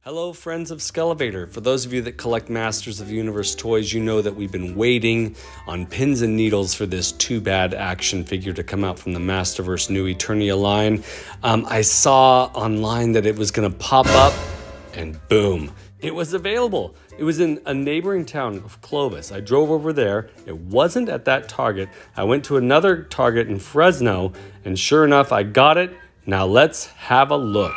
Hello friends of Skele.vad.or. For those of you that collect Masters of the Universe toys, you know that we've been waiting on pins and needles for this two-bad action figure to come out from the MASTERVERSE New Eternia line. I saw online that it was going to pop up and boom, it was available. It was in a neighboring town of Clovis. I drove over there. It wasn't at that Target. I went to another Target in Fresno and sure enough, I got it. Now let's have a look.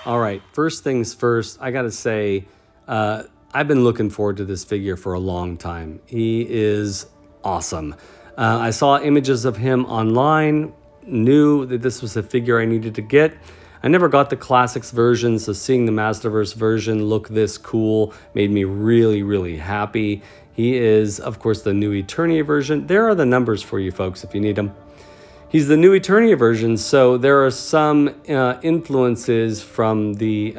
All right, first things first, I gotta say, I've been looking forward to this figure for a long time. He is awesome. I saw images of him online, knew that this was a figure I needed to get. I never got the classics version, so seeing the Masterverse version look this cool made me really, really happy. He is, of course, the New Eternia version. There are the numbers for you folks if you need them. He's the New Eternia version, so there are some influences from the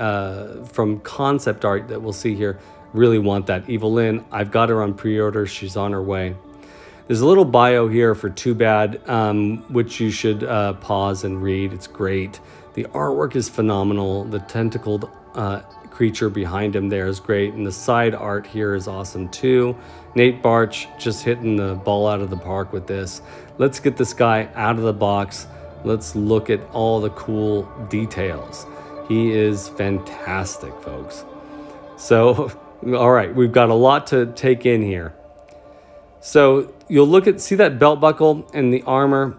concept art that we'll see here. Really want that. Evelyn, I've got her on pre-order. She's on her way. There's a little bio here for two-bad, which you should pause and read. It's great. The artwork is phenomenal. The tentacled creature behind him there is great, and the side art here is awesome too. Nate Barch just hitting the ball out of the park with this. Let's get this guy out of the box. Let's look at all the cool details. He is fantastic, folks. So, all right, we've got a lot to take in here. So you'll look at, see that belt buckle and the armor.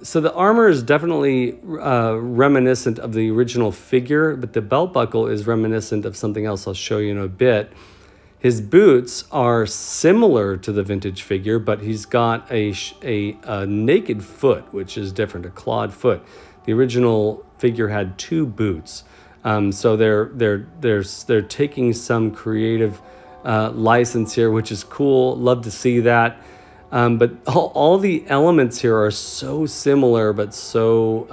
So the armor is definitely reminiscent of the original figure, but the belt buckle is reminiscent of something else I'll show you in a bit. His boots are similar to the vintage figure, but he's got a naked foot, which is different, a clawed foot. The original figure had two boots. So they're taking some creative license here, which is cool. Love to see that. But all the elements here are so similar, but so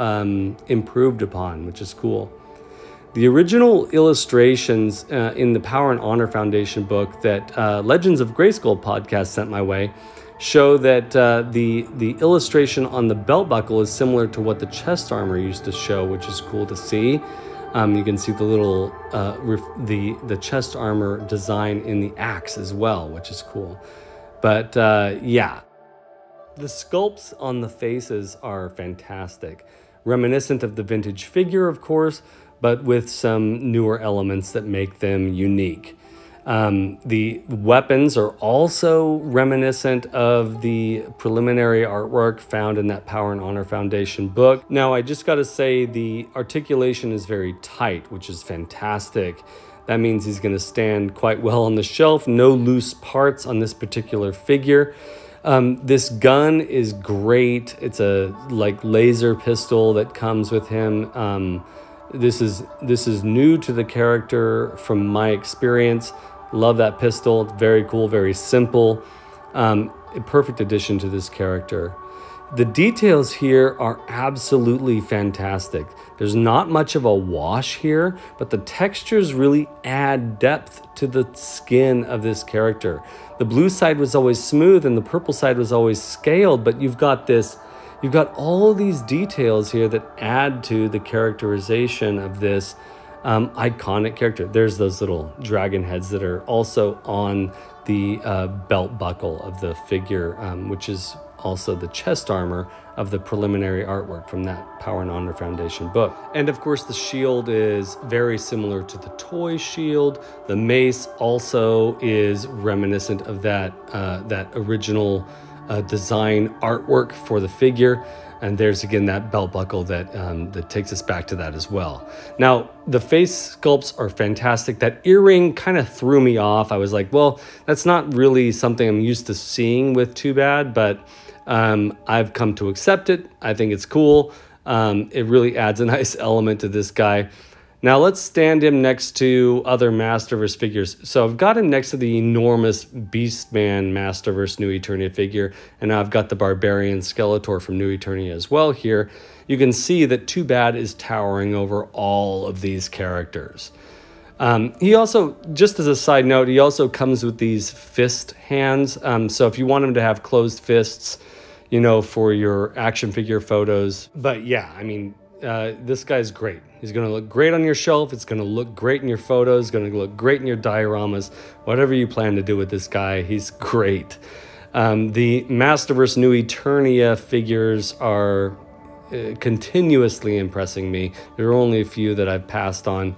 improved upon, which is cool. The original illustrations in the Power and Honor Foundation book that Legends of Grayskull podcast sent my way show that the illustration on the belt buckle is similar to what the chest armor used to show, which is cool to see. You can see the little the chest armor design in the axe as well, which is cool. But yeah, the sculpts on the faces are fantastic, reminiscent of the vintage figure, of course, but with some newer elements that make them unique. The weapons are also reminiscent of the preliminary artwork found in that Power and Honor Foundation book. Now, I just got to say the articulation is very tight, which is fantastic. That means he's going to stand quite well on the shelf. No loose parts on this particular figure. This gun is great. It's a laser pistol that comes with him. This is new to the character from my experience. Love that pistol. It's very cool, very simple. A perfect addition to this character. The details here are absolutely fantastic. There's not much of a wash here, but the textures really add depth to the skin of this character. The blue side was always smooth and the purple side was always scaled, but you've got all these details here that add to the characterization of this iconic character. There's those little dragon heads that are also on the belt buckle of the figure, which is also the chest armor of the preliminary artwork from that Power and Honor Foundation book. And of course, the shield is very similar to the toy shield. The mace also is reminiscent of that original design artwork for the figure. And there's again that belt buckle that takes us back to that as well. Now, the face sculpts are fantastic. That earring kind of threw me off. I was like, well, that's not really something I'm used to seeing with two-bad, but I've come to accept it. I think it's cool. It really adds a nice element to this guy. Now let's stand him next to other Masterverse figures. So I've got him next to the enormous Beastman Masterverse New Eternia figure, and I've got the Barbarian Skeletor from New Eternia as well here. You can see that two-bad is towering over all of these characters. He also, just as a side note, he also comes with these fist hands. So if you want him to have closed fists, you know, for your action figure photos. But yeah, I mean, this guy's great. He's going to look great on your shelf. It's going to look great in your photos. It's going to look great in your dioramas. Whatever you plan to do with this guy, he's great. The Masterverse New Eternia figures are continuously impressing me. There are only a few that I've passed on.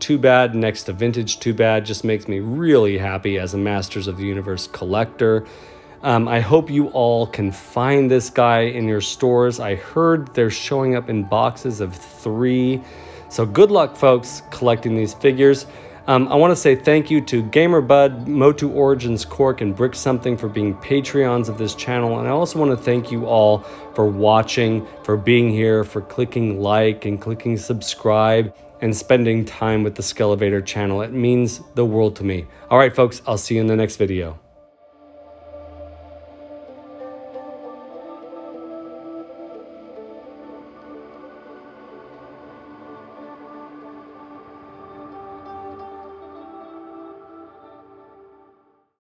Too-Bad next to Vintage Too-Bad just makes me really happy as a Masters of the Universe collector. I hope you all can find this guy in your stores. I heard they're showing up in boxes of 3. So good luck, folks, collecting these figures. I want to say thank you to Gamerbudd, MotuOriginsCork, and Brick Something for being Patreons of this channel. And I also want to thank you all for watching, for being here, for clicking like and clicking subscribe and spending time with the Skele.vad.or channel. It means the world to me. All right, folks, I'll see you in the next video.